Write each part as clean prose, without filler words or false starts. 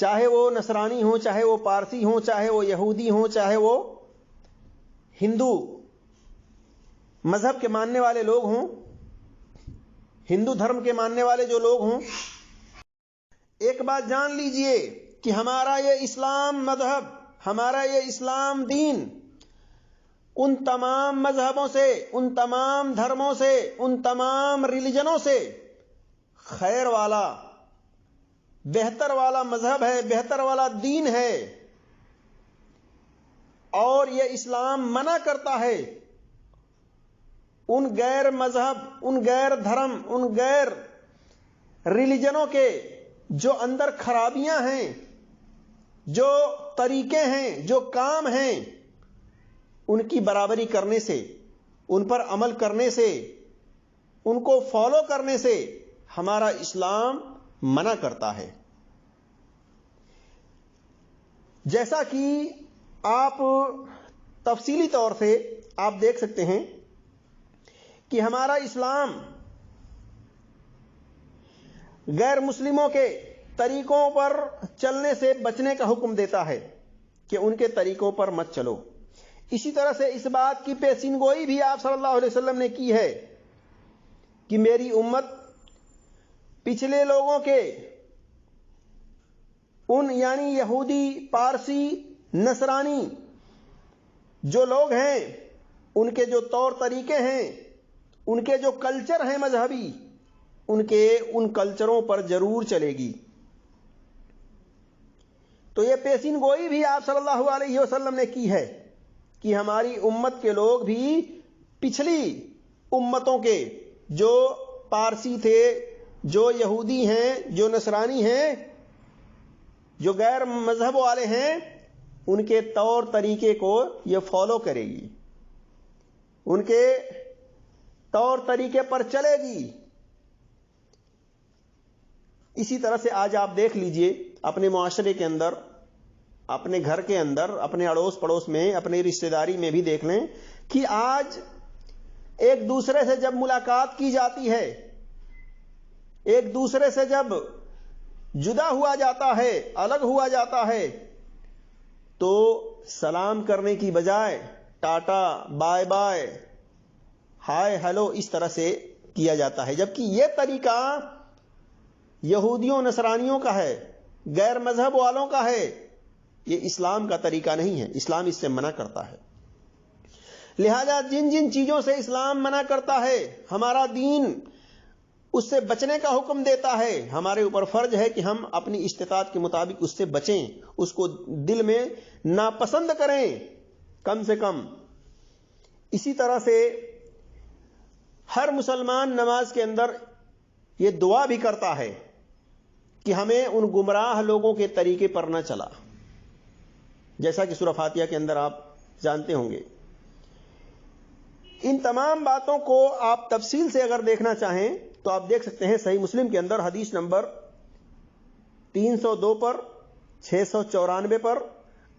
چاہے وہ نصرانی ہوں، چاہے وہ پارسی ہوں، چاہے وہ یہودی ہوں، چاہے وہ ہندو مذہب کے ماننے والے لوگ ہوں، ہندو دھرم کے ماننے والے جو لوگ ہوں، ایک بات جان لیجئے کہ ہمارا یہ اسلام مذہب، ہمارا یہ اسلام دین ان تمام مذہبوں سے، ان تمام دھرموں سے، ان تمام ریلیجنوں سے خیر والا، بہتر والا مذہب ہے، بہتر والا دین ہے. اور یہ اسلام منع کرتا ہے ان غیر مذہب، ان غیر دھرم، ان غیر ریلیجنوں کے جو اندر خرابیاں ہیں، جو طریقے ہیں، جو کام ہیں، ان کی برابری کرنے سے، ان پر عمل کرنے سے، ان کو فالو کرنے سے ہمارا اسلام منع کرتا ہے. جیسا کہ آپ تفصیلی طور سے آپ دیکھ سکتے ہیں کہ ہمارا اسلام غیر مسلموں کے طریقوں پر چلنے سے بچنے کا حکم دیتا ہے کہ ان کے طریقوں پر مت چلو. اسی طرح سے اس بات کی پیشین گوئی بھی آپ صلی اللہ علیہ وسلم نے کی ہے کہ میری امت پچھلے لوگوں کے ان یعنی یہودی، پارسی، نصرانی جو لوگ ہیں، ان کے جو طور طریقے ہیں، ان کے جو کلچر ہیں مذہبی، ان کلچروں پر ضرور چلے گی. تو یہ پیشین گوئی بھی آپ صلی اللہ علیہ وسلم نے کی ہے کہ ہماری امت کے لوگ بھی پچھلی امتوں کے جو پارسی تھے، جو یہودی ہیں، جو نصرانی ہیں، جو غیر مذہب والے ہیں، ان کے طور طریقے کو یہ فالو کرے گی، ان کے طور طریقے پر چلے گی. اسی طرح سے آج آپ دیکھ لیجئے اپنے معاشرے کے اندر، اپنے گھر کے اندر، اپنے اڑوس پڑوس میں، اپنے رشتہ داری میں بھی دیکھ لیں کہ آج ایک دوسرے سے جب ملاقات کی جاتی ہے، ایک دوسرے سے جب جدا ہوا جاتا ہے، الگ ہوا جاتا ہے، تو سلام کرنے کی بجائے tata, bye bye, hi hello اس طرح سے کیا جاتا ہے. جبکہ یہ طریقہ یہودیوں، نصرانیوں کا ہے، غیر مذہب والوں کا ہے. یہ اسلام کا طریقہ نہیں ہے. اسلام اس سے منع کرتا ہے. لہذا جن جن چیزوں سے اسلام منع کرتا ہے، ہمارا دین اس سے بچنے کا حکم دیتا ہے، ہمارے اوپر فرض ہے کہ ہم اپنی استطاعت کے مطابق اس سے بچیں، اس کو دل میں ناپسند کریں کم سے کم. اسی طرح سے ہر مسلمان نماز کے اندر یہ دعا بھی کرتا ہے کہ ہمیں ان گمراہ لوگوں کے طریقے پر نہ چلا، جیسا کہ سورہ فاتحہ کے اندر آپ جانتے ہوں گے. ان تمام باتوں کو آپ تفصیل سے اگر دیکھنا چاہیں تو آپ دیکھ سکتے ہیں صحیح مسلم کے اندر حدیث نمبر 302 پر، 694 پر،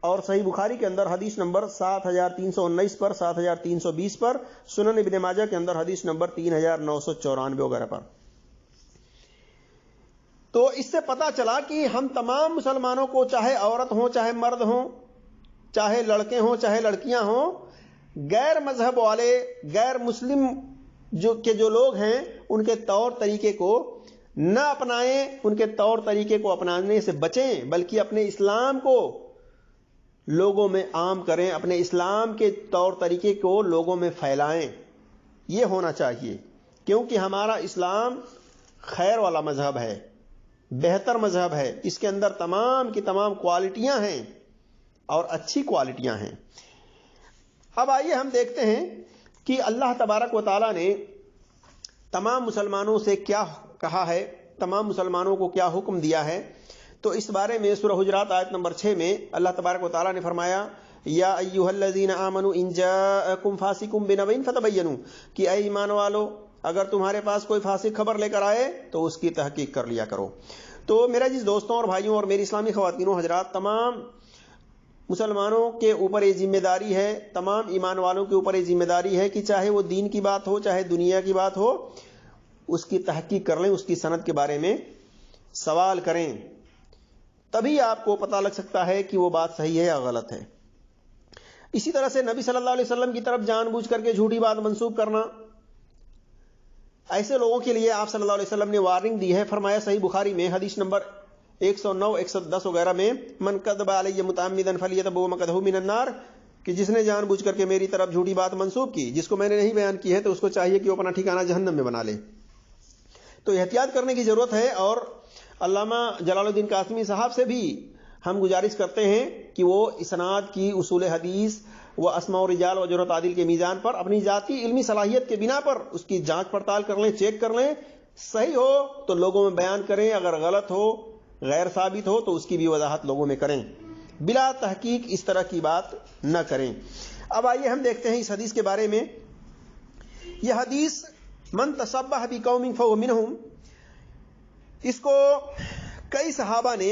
اور صحیح بخاری کے اندر حدیث نمبر 7319 پر، 7320 پر، سنن ابن ماجہ کے اندر حدیث نمبر 3994 وغیرہ پر. تو اس سے پتا چلا کہ ہم تمام مسلمانوں کو، چاہے عورت ہوں، چاہے مرد ہوں، چاہے لڑکے ہوں، چاہے لڑکیاں ہوں، غیر مذہب والے، غیر مسلم جو لوگ ہیں، ان کے طور طریقے کو نہ اپنائیں، ان کے طور طریقے کو اپنانے سے بچیں، بلکہ اپنے اسلام کو لوگوں میں عام کریں، اپنے اسلام کے طور طریقے کو لوگوں میں پھیلائیں. یہ ہونا چاہیے، کیونکہ ہمارا اسلام خیر والا مذہب ہے، بہتر مذہب ہے. اس کے اندر تمام کی تمام کوالٹیاں ہیں اور اچھی کوالٹیاں ہیں. اب آئیے ہم دیکھتے ہیں کہ اللہ تبارک و تعالیٰ نے تمام مسلمانوں سے کیا کہا ہے، تمام مسلمانوں کو کیا حکم دیا ہے. تو اس بارے میں سورہ حجرات آیت نمبر 6 میں اللہ تبارک و تعالیٰ نے فرمایا، یا ایھا الذین آمنوا ان جاءکم فاسق بنبأ فتبینوا، کہ اے ایمان والو اگر تمہارے پاس کوئی فاسق خبر لے کر آئے تو اس کی تحقیق کر لیا کرو. تو میرا جس دوستوں اور بھائیوں اور میری اسلامی خواتین و حضرات، تمام مسلمانوں کے اوپر یہ ذمہ داری ہے، تمام ایمان والوں کے اوپر یہ ذمہ داری ہے کہ چاہے وہ دین کی بات ہو، چاہے دنیا کی بات ہو، اس کی تحقیق کر لیں، اس کی سند کے بارے میں سوال کریں. تبھی آپ کو پتہ لگ سکتا ہے کہ وہ بات صحیح ہے یا غلط ہے. اسی طرح سے نبی صلی اللہ علیہ وسلم کی طرف جان بوجھ کر کے جھوٹی بات منسوب کرنا، ایسے لوگوں کے لیے آپ صلی اللہ علیہ وسلم نے وارننگ دی ہے. فرمایا صحیح بخاری میں حدیث نمبر 109 110 وغیرہ میں، من کذب علی متعمدا فلیتبوأ مقعدہ من النار، کہ جس نے جان بوجھ کر کے میری طرف جھوٹی بات منسوب کی جس کو میں نے نہیں بیان کی ہے تو اس کو چاہیے کہ وہ اپنا ٹھکانہ جہنم میں بنا لے. تو احتیاط کرنے کی ضرورت ہے. اور علامہ جلال الدین قاسمی صاحب سے بھی ہم گزارش کرتے ہیں کہ وہ اسناد کی اصول حدیث و اسماء و رجال و جرح و تعدیل کے میزان پر اپنی ذاتی علمی صلاحیت کے بنا پر اس کی جانچ پڑتال کر لیں، چیک کر لیں. صحیح ہو تو لوگوں میں بیان کریں، اگر غلط ہو، غیر ثابت ہو تو اس کی بھی وضاحت لوگوں میں کریں. بلا تحقیق اس طرح کی بات نہ کریں. اب آئیے ہم دیکھتے ہیں اس حدیث کے بارے میں. یہ حدیث من تشبہ بقوم فہو منہم، اس کو کئی صحابہ نے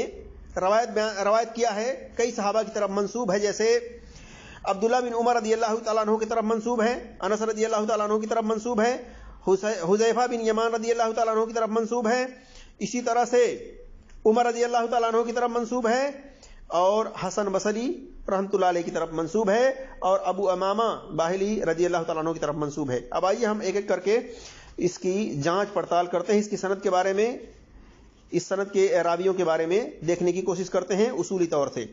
روایت کیا ہے، کئی صحابہ کی طرف منسوب ہے. جیسے عبداللہ بن عمر رضی اللہ تعالیٰ عنہ کی طرف منسوب ہے، انس رضی اللہ تعالیٰ عنہ کی طرف منسوب ہے، حذیفہ بن یمان رضی اللہ تعالیٰ عنہ کی طرف منسوب ہے، اسی طرح سے عمر رضی اللہ تعالیٰ عنہ کی طرف منسوب ہے، اور حسن بصری رحمۃ اللہ علیہ کی طرف منسوب ہے، اور ابو امامہ باہلی رضی اللہ تعالیٰ عنہ کی طرف منسوب ہے. اب آئیے ہم ایک ایک کر کے اس کی جانچ پڑتال کرتے ہیں، اس کی سند کے بارے میں، اس سند کے راویوں کے بارے میں دیکھنے کی کوشش کرتے ہیں اصولی طور سے.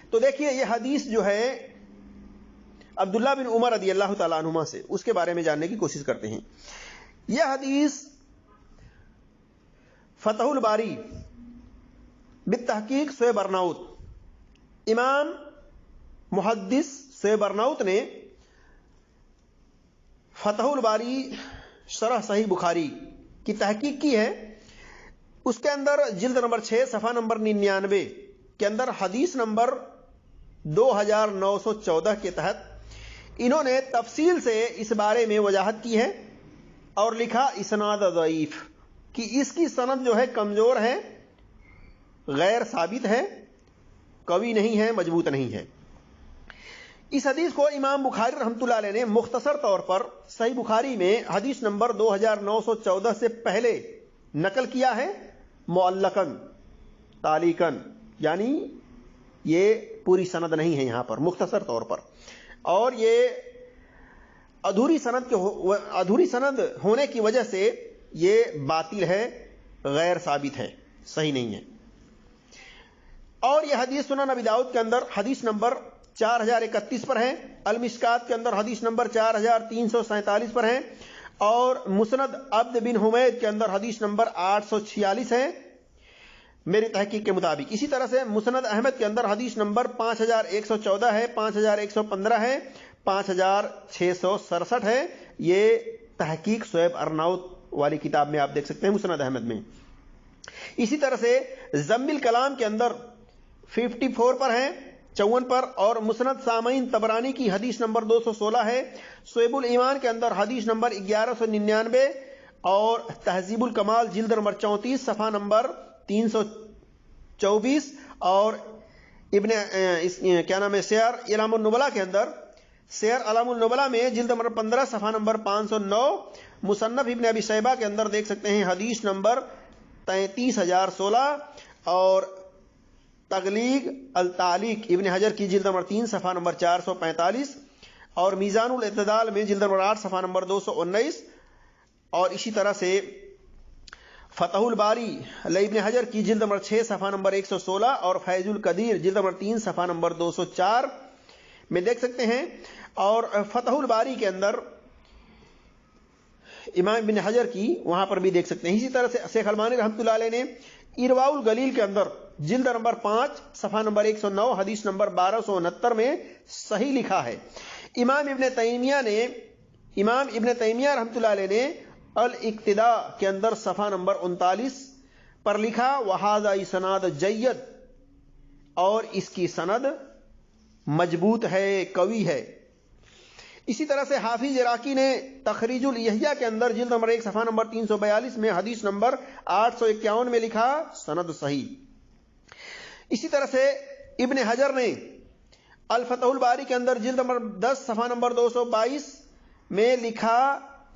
تو دیکھیے یہ حدیث جو ہے عبداللہ بن عمر رضی اللہ تعالیٰ عنہما سے، اس کے بارے میں جاننے کی کوشش کرتے ہیں. یہ حدیث فتح الباری بالتحقیق شعیب ارناؤت، امام محدث شعیب ارناؤت نے فتح الباری شرح صحیح بخاری کی تحقیق کی ہے. اس کے اندر جلد نمبر 6 صفحہ نمبر 99 کے اندر حدیث نمبر 2914 کے تحت انہوں نے تفصیل سے اس بارے میں وضاحت کی ہے اور لکھا اسناد ضعیف، کہ اس کی سند جو ہے کمزور ہے، غیر ثابت ہے، قوی نہیں ہے، مضبوط نہیں ہے. اس حدیث کو امام بخاری رحمۃ اللہ علیہ نے مختصر طور پر صحیح بخاری میں حدیث نمبر 2914 سے پہلے نقل کیا ہے، معلقاً تعلیقاً، یعنی یہ پوری سند نہیں ہے یہاں پر، مختصر طور پر. اور یہ ادھوری سند ہونے کی وجہ سے یہ باطل ہے، غیر ثابت ہے، صحیح نہیں ہے. اور یہ حدیث سنن ابی داؤد کے اندر حدیث نمبر 4031 پر ہے، المشکات کے اندر حدیث نمبر 4347 پر ہے، اور مسند عبد بن حمید کے اندر حدیث نمبر 846 ہے میری تحقیق کے مطابق. اسی طرح سے مسند احمد کے اندر حدیث نمبر 5114 ہے، 5115 ہے، 5667 ہے. یہ تحقیق شعیب ارناؤت والی کتاب میں آپ دیکھ سکتے ہیں، مسند احمد میں. اسی طرح سے ضم الکلام کے اندر 54 پر ہے، 54 پر، اور مسند سامعین طبرانی کی حدیث نمبر 216 ہے. شعیب الایمان کے اندر حدیث نمبر 1199، اور تہذیب الکمال جلد نمبر 34 صفحہ نمبر 324، اور ابن کیا نام ہے سیر علام النبلا کے اندر، سیر علام النبلا میں جلد نمبر 15 صفحہ نمبر 509، مصنف ابن ابی شیبہ کے اندر دیکھ سکتے ہیں حدیث نمبر 33016، اور تغلیق التعلیق ابن حجر کی جلد نمبر 3 صفحہ نمبر 445، اور میزان الاعتدال میں جلد نمبر 8 صفحہ نمبر 219، اور اسی طرح سے فتح الباری ابن حجر کی جلد نمبر 6 صفحہ نمبر 116، اور فیض القدیر جلد نمبر 3 صفحہ نمبر 204 میں دیکھ سکتے ہیں. اور فتح الباری کے اندر امام ابن حجر کی وہاں پر بھی دیکھ سکتے ہیں. اسی طرح سے شیخ البانی رحمۃ اللہ علیہ نے ارواء الگلیل کے اندر جلد نمبر 5 صفحہ نمبر 109 حدیث نمبر 1269 میں صحیح لکھا ہے. امام ابن تیمیہ رحمۃ اللہ علیہ نے الاقتداء کے اندر صفحہ نمبر 39 پر لکھا وہذا اسناد جید، اور اس کی سند مضبوط ہے، قوی ہے. اسی طرح سے حافظ عراقی نے تخریج الیحییٰ کے اندر جلد نمبر 1 صفحہ نمبر 342 میں حدیث نمبر 851 میں لکھا سند صحیح. اسی طرح سے ابن حجر نے الفتح الباری کے اندر جلد نمبر 10 صفحہ نمبر 222 میں لکھا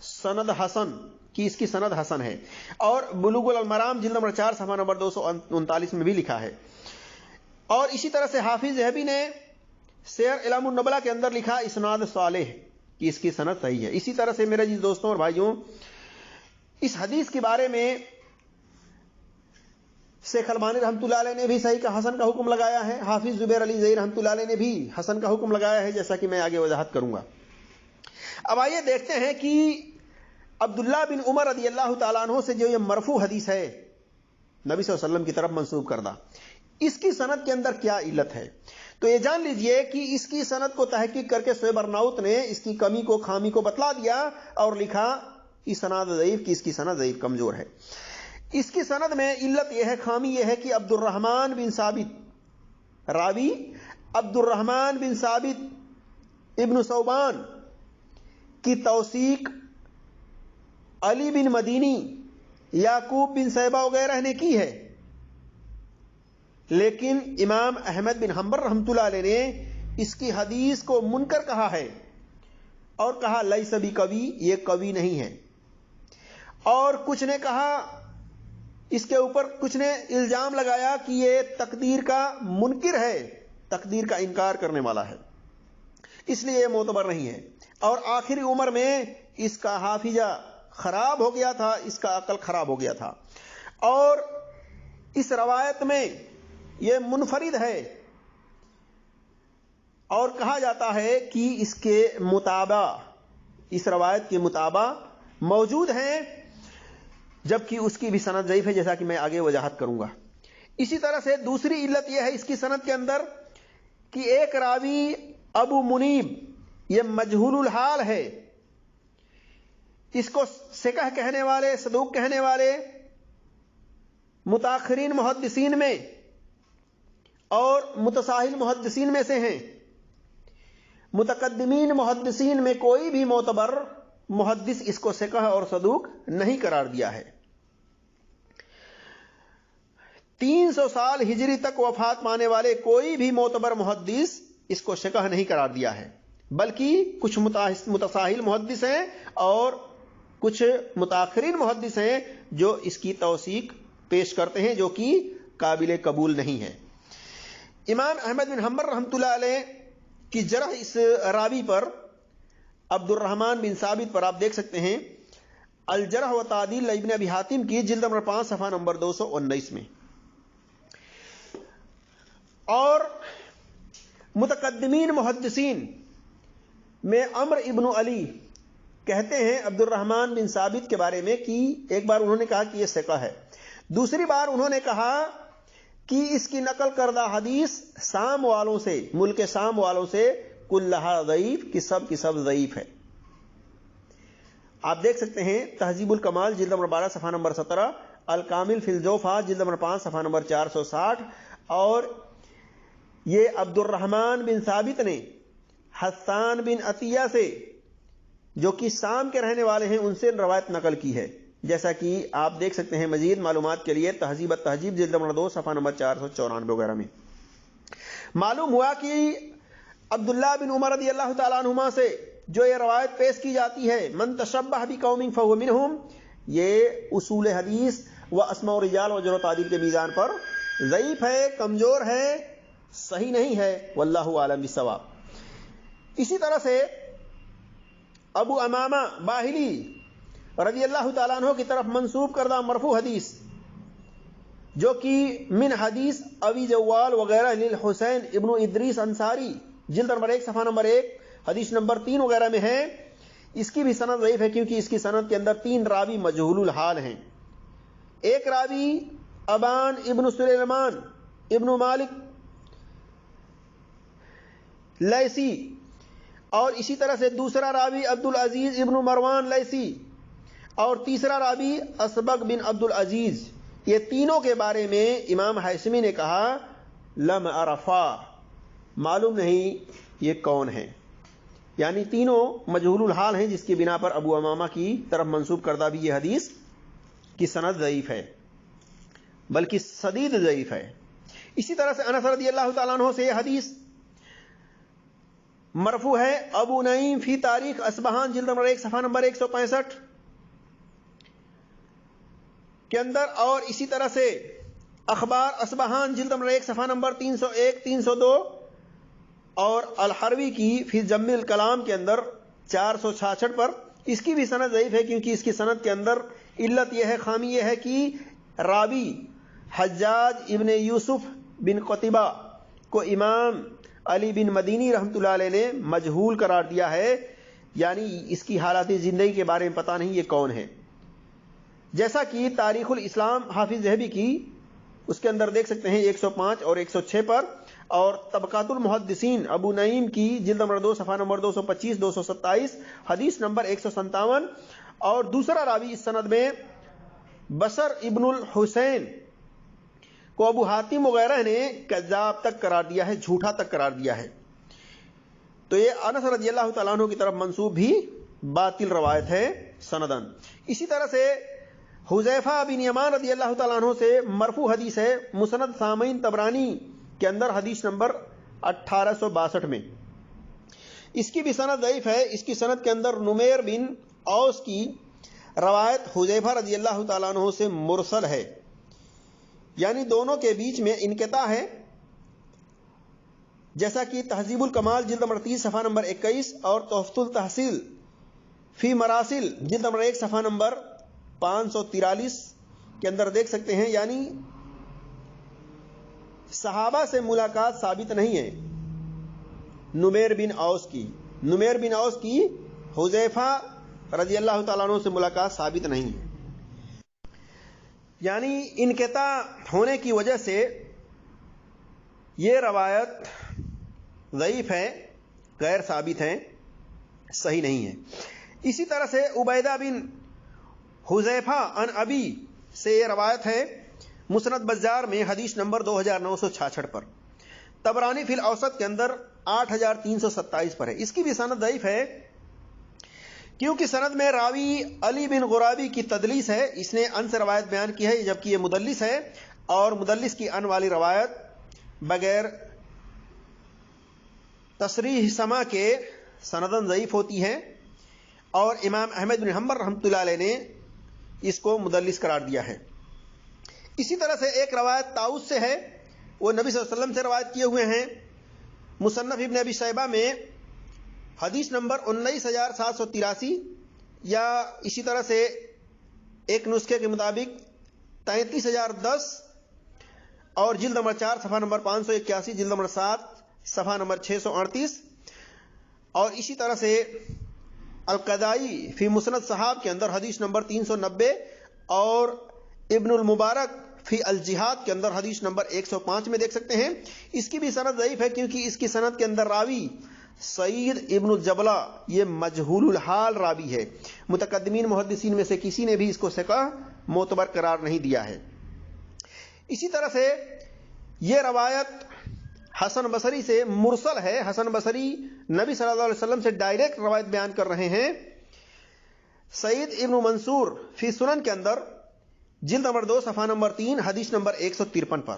سند حسن. کہ اس کی سند حسن ہے. اور بلوغ المرام جلد نمبر 4 صفحہ نمبر 239 میں بھی لکھا ہے. اور اسی طرح سے حافظ ذہبی نے سیر اعلام النبلا کے اندر لکھا اسناد صالح کہ اس کی سند صحیح ہے. اسی طرح سے میرے عزیز دوستوں اور بھائیوں، اس حدیث کے بارے میں شیخ البانی رحمۃ اللہ علیہ نے بھی صحیح کا حسن کا حکم لگایا ہے. حافظ زبیر علی زئی رحمۃ اللہ علیہ نے بھی حسن کا حکم لگایا ہے، جیسا کہ میں آگے وضاحت کروں گا. اب آئیے دیکھتے ہیں کہ عبداللہ بن عمر رضی اللہ تعالیٰ عنہ سے جو یہ مرفوع حدیث ہے نبی صلی اللہ علیہ وسلم کی طرف منسوب کردہ، اس کی سند کے اندر کیا علت ہے. تو یہ جان لیجئے کہ اس کی سند کو تحقیق کر کے شعیب ارناؤت نے اس کی کمی کو خامی کو بتلا دیا اور لکھا کہ سند ضعیف، کی اس کی سند ضعیف کمزور ہے. اس کی سند میں علت یہ ہے، خامی یہ ہے کہ عبد الرحمن بن ثابت، راوی عبد الرحمن بن ثابت ابن ثوبان کی توثیق علی بن مدینی، یعقوب بن شیبہ وغیرہ نے کی ہے، لیکن امام احمد بن حنبل رحمۃ اللہ علیہ نے اس کی حدیث کو منکر کہا ہے اور کہا لیس بی قوی، یہ قوی نہیں ہے. اور کچھ نے کہا، اس کے اوپر کچھ نے الزام لگایا کہ یہ تقدیر کا منکر ہے، تقدیر کا انکار کرنے والا ہے، اس لیے یہ معتبر نہیں ہے. اور آخری عمر میں اس کا حافظہ خراب ہو گیا تھا، اس کا عقل خراب ہو گیا تھا. اور اس روایت میں یہ منفرد ہے اور کہا جاتا ہے کہ اس کے متابع، اس روایت کے متابع موجود ہیں، جبکہ اس کی بھی سند ضعیف ہے، جیسا کہ میں آگے وضاحت کروں گا. اسی طرح سے دوسری علت یہ ہے اس کی سند کے اندر کہ ایک راوی ابو منیب، یہ مجہول الحال ہے. اس کو ثقہ کہنے والے، صدوق کہنے والے متاخرین محدثین میں اور متساہل محدثین میں سے ہیں. متقدمین محدثین میں کوئی بھی معتبر محدث اس کو ثقہ اور صدوق نہیں قرار دیا ہے. 300 سال ہجری تک وفات پانے والے کوئی بھی معتبر محدث اس کو ثقہ نہیں قرار دیا ہے، بلکہ کچھ متساہل محدث ہیں اور کچھ متاخرین محدث ہیں جو اس کی توثیق پیش کرتے ہیں، جو کہ قابل قبول نہیں ہے. امام احمد بن حنبل رحمۃ اللہ علیہ کی جرح اس راوی پر، عبد الرحمن بن ثابت پر، آپ دیکھ سکتے ہیں الجرح و تعدیل ابن ابی حاتم کی جلد نمبر 5 صفحہ نمبر 219 میں. اور متقدمین محدثین میں عمر ابن علی کہتے ہیں عبد الرحمن بن ثابت کے بارے میں کہ ایک بار انہوں نے کہا کہ یہ ثقہ ہے، دوسری بار انہوں نے کہا کہ اس کی نقل کردہ حدیث شام والوں سے، ملک شام والوں سے کلھا ضعیف، کی سب ضعیف ہے. آپ دیکھ سکتے ہیں تہذیب الکمال جلد نمبر 12 صفحہ نمبر 17، الکامل فی الجوفہ جلد نمبر 5 صفحہ نمبر 460. اور یہ عبد الرحمن بن ثابت نے حسان بن عطیہ سے، جو کہ شام کے رہنے والے ہیں، ان سے روایت نقل کی ہے، جیسا کہ آپ دیکھ سکتے ہیں مزید معلومات کے لیے تہذیب التہذیب جلد نمبر 2 صفحہ نمبر 494 وغیرہ میں. معلوم ہوا کہ عبداللہ بن عمر رضی اللہ تعالیٰ عنہما سے جو یہ روایت پیش کی جاتی ہے من تشبہ بقوم فہو منہم، یہ اصول حدیث و اسماء الرجال و جرح و تعدیل کے میزان پر ضعیف ہے، کمزور ہے، صحیح نہیں ہے، واللہ اعلم بالصواب. اسی طرح سے ابو امامہ باہلی رضی اللہ تعالیٰ عنہ کی طرف منسوب کردہ مرفوع حدیث، جو کہ من حدیث ابی جوال وغیرہ للحسین ابن ادریس انصاری جلد نمبر 1 صفحہ نمبر 1 حدیث نمبر 3 وغیرہ میں ہے، اس کی بھی سند ضعیف ہے، کیونکہ اس کی سند کے اندر 3 راوی مجہول الحال ہیں. ایک راوی ابان ابن سلیمان ابن مالک لیسی، اور اسی طرح سے دوسرا راوی عبد العزیز ابن مروان لیسی، اور تیسرا راوی اسبق بن عبد العزیز. یہ تینوں کے بارے میں امام حیثمی نے کہا لم عرفا، معلوم نہیں یہ کون ہیں، یعنی تینوں مجہول الحال ہیں، جس کی بنا پر ابو امامہ کی طرف منسوب کردہ بھی یہ حدیث کی سند ضعیف ہے، بلکہ شدید ضعیف ہے. اسی طرح سے انس رضی اللہ تعالیٰ عنہ سے یہ حدیث مرفوع ہے. ابو نعیم فی تاریخ اصبہان جلد نمبر 1 صفحہ نمبر 165، کے اندر اور اسی طرح سے اخبار اصبہان جلد نمبر 1 صفحہ نمبر 301 302 اور الحروی کی فی جم الکلام کے اندر 466 پر. اس کی بھی سند ضعیف ہے کیونکہ اس کی سند کے اندر علت یہ ہے، خامی یہ ہے کہ راوی حجاج ابن یوسف بن قتیبہ کو امام علی بن مدینی رحمۃ اللہ علیہ نے مجہول قرار دیا ہے، یعنی اس کی حالات زندگی کے بارے میں پتہ نہیں یہ کون ہے. جیسا کہ تاریخ الاسلام حافظ ذہبی کی اس کے اندر دیکھ سکتے ہیں 105 اور 106 پر، اور طبقات المحدثین ابو نعیم کی جلد نمبر 2 صفحہ نمبر 225 227 حدیث نمبر 157. اور دوسرا راوی اس سند میں بشر ابن الحسین کو ابو حاتم وغیرہ نے کذاب تک قرار دیا ہے، جھوٹا تک قرار دیا ہے. تو یہ انس رضی اللہ تعالیٰ عنہ کی طرف منسوب بھی باطل روایت ہے سندن. اسی طرح سے حذیفہ بن یمان رضی اللہ تعالیٰ عنہ سے مرفوع حدیث ہے مسند سامعین طبرانی کے اندر حدیث نمبر 1862 میں. اس کی بھی سند ضعیف ہے. اس کی سند کے اندر نمیر بن اوس کی روایت حذیفہ رضی اللہ تعالیٰ عنہ سے مرسل ہے، یعنی دونوں کے بیچ میں انقطاع ہے، جیسا کہ تہذیب الکمال جلد نمبر 30 صفحہ نمبر 21 اور تحفۃ التحصیل فی مراسل جلد نمبر 1 صفحہ نمبر 543 کے اندر دیکھ سکتے ہیں. یعنی صحابہ سے ملاقات ثابت نہیں ہے نمیر بن اوس کی حذیفہ رضی اللہ تعالیٰ عنہ سے ملاقات ثابت نہیں ہے. یعنی انقطاع ہونے کی وجہ سے یہ روایت ضعیف ہے، غیر ثابت ہے، صحیح نہیں ہے. اسی طرح سے عبیدہ بن حذیفہ عن ابی سے یہ روایت ہے مسند بزار میں حدیث نمبر 2966 پر. طبرانی فی الاوسط کے اندر 8327 پر ہے. اس کی بھی سند ضعیف ہے کیونکہ سند میں راوی علی بن غرابی کی تدلیس ہے. اس نے ان سے روایت بیان کی ہے جبکہ یہ مدلس ہے، اور مدلس کی ان والی روایت بغیر تصریح سما کے سندن ضعیف ہوتی ہے، اور امام احمد بن حنبل رحمۃ اللہ علیہ نے اس کو مدلس قرار دیا ہے. اسی طرح سے ایک روایت طاؤس سے ہے، وہ نبی صلی اللہ علیہ وسلم سے روایت کیے ہوئے ہیں. مصنف ابن ابی شیبہ میں حدیث نمبر 19783 یا اسی طرح سے ایک نسخے کے مطابق 33010 اور جلد نمبر 4 صفحہ نمبر 581 جلد نمبر 7 صفحہ نمبر 638 اور اسی طرح سے القضائی فی مسند صحاب کے اندر حدیث نمبر 390 اور ابن المبارک فی الجہاد کے اندر حدیث نمبر 105 میں دیکھ سکتے ہیں. اس کی بھی سند ضعیف ہے کیونکہ اس کی سند کے اندر راوی سعید ابن الجبلہ یہ مجہول الحال راوی ہے. متقدمین محدثین میں سے کسی نے بھی اس کو ثقہ معتبر قرار نہیں دیا ہے. اسی طرح سے یہ روایت حسن بصری سے مرسل ہے. حسن بصری نبی صلی اللہ علیہ وسلم سے ڈائریکٹ روایت بیان کر رہے ہیں. سعید ابن منصور فی سنن کے اندر جلد نمبر 2 صفحہ نمبر 3 حدیث نمبر 153 پر.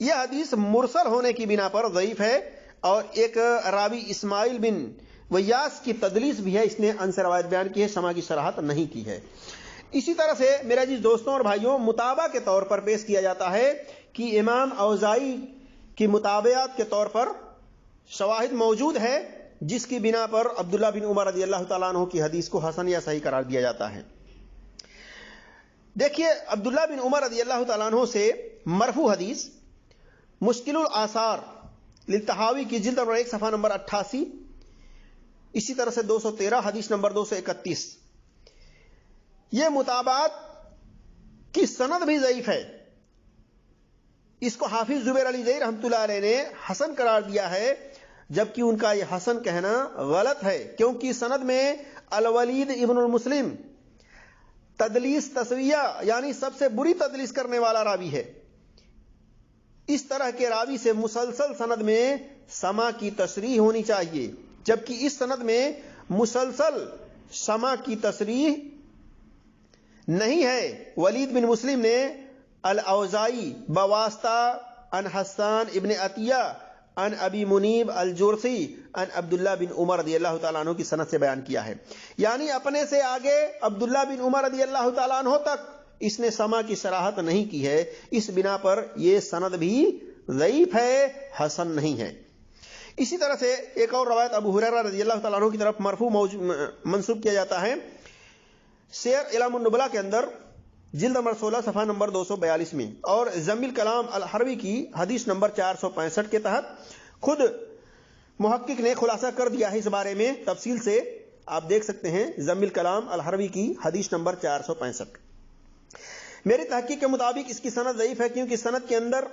یہ حدیث مرسل ہونے کی بنا پر ضعیف ہے، اور ایک راوی اسماعیل بن ویاس کی تدلیس بھی ہے، اس نے ان سے روایت بیان کی ہے، سما کی صراحت نہیں کی ہے. اسی طرح سے میرے عزیز دوستوں اور بھائیوں، متابعہ کے طور پر پیش کیا جاتا ہے کہ امام اوزائی کی متابعات کے طور پر شواہد موجود ہے جس کی بنا پر عبداللہ بن عمر رضی اللہ تعالیٰ عنہ کی حدیث کو حسن یا صحیح قرار دیا جاتا ہے. دیکھیے عبداللہ بن عمر رضی اللہ تعالیٰ عنہ سے مرفوع حدیث مشکل الاثار للطحاوی کی جلد نمبر 1 صفحہ نمبر 88، اسی طرح سے 213 حدیث نمبر 231. یہ متابعات کی سند بھی ضعیف ہے. اس کو حافظ زبیر علی زئی رحمۃ اللہ علیہ نے حسن قرار دیا ہے، جبکہ ان کا یہ حسن کہنا غلط ہے، کیونکہ سند میں الولید ابن المسلم تدلیس تسویہ یعنی سب سے بری تدلیس کرنے والا راوی ہے. اس طرح کے راوی سے مسلسل سند میں سما کی تصریح ہونی چاہیے، جبکہ اس سند میں مسلسل سما کی تصریح نہیں ہے. ولید بن مسلم نے الاوزائی بواسطہ ان حسان ابن عطیہ ان ابی منیب الجرسی ان عبداللہ بن عمر رضی اللہ تعالیٰ عنہ کی سند سے بیان کیا ہے. یعنی اپنے سے آگے عبداللہ بن عمر رضی اللہ تعالیٰ عنہ تک اس نے سما کی صراحت نہیں کی ہے، اس بنا پر یہ سند بھی ضعیف ہے، حسن نہیں ہے۔ اسی طرح سے ایک اور روایت ابو ہریرہ رضی اللہ تعالیٰ عنہ کی طرف مرفوع منسوب کیا جاتا ہے، سیر اعلام النبلاء کے اندر جلد نمبر 16 صفحہ نمبر 242 میں، اور ضم الکلام الحروی کی حدیث نمبر 465 کے تحت خود محقق نے خلاصہ کر دیا ہے اس بارے میں تفصیل سے، آپ دیکھ سکتے ہیں ضم الکلام الحروی کی حدیث نمبر 465۔ میری تحقیق کے مطابق اس کی سند ضعیف ہے، کیونکہ سند کے اندر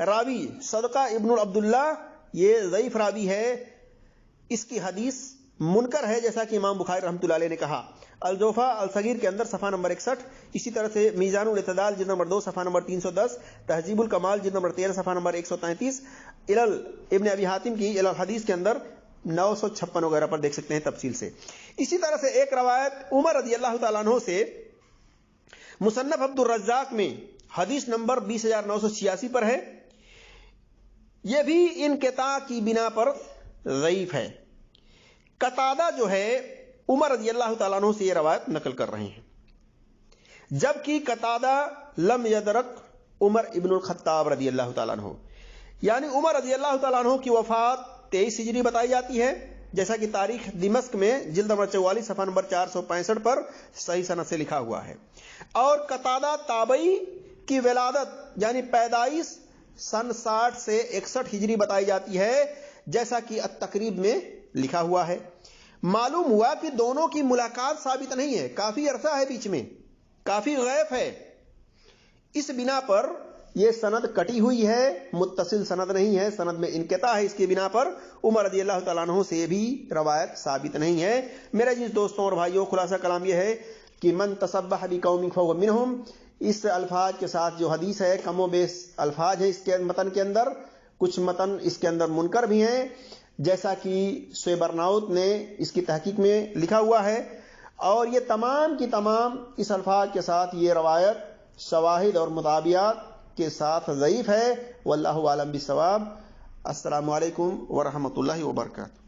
راوی صدقہ ابن عبداللہ یہ ضعیف راوی ہے، اس کی حدیث منکر ہے، جیسا کہ امام بخاری رحمۃ اللہ علیہ نے کہا الجوفا الصغیر کے اندر صفحہ نمبر 61، اسی طرح سے میزان الاعتدال جلد نمبر 2 صفحہ نمبر 310، تہذیب الکمال جلد نمبر 13 صفحہ نمبر 133، علل ابن ابی حاتم کی علل حدیث کے اندر 956 وغیرہ پر دیکھ سکتے ہیں تفصیل سے۔ اسی طرح سے ایک روایت عمر رضی اللہ تعالیٰ عنہ سے مصنف عبد الرزاق میں حدیث نمبر 20986 پر ہے، یہ بھی انقطاع کی بنا پر ضعیف ہے۔ قتادہ جو ہے عمر رضی اللہ تعالیٰ عنہ سے یہ روایت نقل کر رہے ہیں، جبکہ قتادہ لم یدرک عمر ابن الخطاب رضی اللہ تعالیٰ عنہ، یعنی عمر رضی اللہ تعالیٰ عنہ کی وفات 23 ہجری بتائی جاتی ہے، جیسا کہ تاریخ دمشق میں جلد نمبر 44 صفحہ نمبر 465 پر صحیح سند سے لکھا ہوا ہے، اور قتادہ تابعی کی ولادت یعنی پیدائش سن 60 سے 61 ہجری بتائی جاتی ہے، جیسا کہ التقریب میں لکھا ہوا ہے۔ معلوم ہوا کہ دونوں کی ملاقات ثابت نہیں ہے، کافی عرصہ ہے بیچ میں، کافی غیب ہے، اس بنا پر یہ سند کٹی ہوئی ہے، متصل سند نہیں ہے، سند میں انقطاع ہے، اس کی بنا پر عمر رضی اللہ تعالیٰ عنہ سے بھی روایت ثابت نہیں ہے۔ میرے جس دوستوں اور بھائیوں، خلاصہ کلام یہ ہے کہ من تسبح بقوم فهو منهم، اس الفاظ کے ساتھ جو حدیث ہے کم و بیش الفاظ ہے اس کے متن کے اندر، کچھ متن اس کے اندر منکر بھی ہیں، جیسا کہ شعیب ارناؤت نے اس کی تحقیق میں لکھا ہوا ہے، اور یہ تمام کی تمام اس الفاظ کے ساتھ یہ روایت شواہد اور مطابعات کے ساتھ ضعیف ہے، واللہ اعلم بالصواب۔ السلام علیکم ورحمۃ اللہ وبرکاتہ۔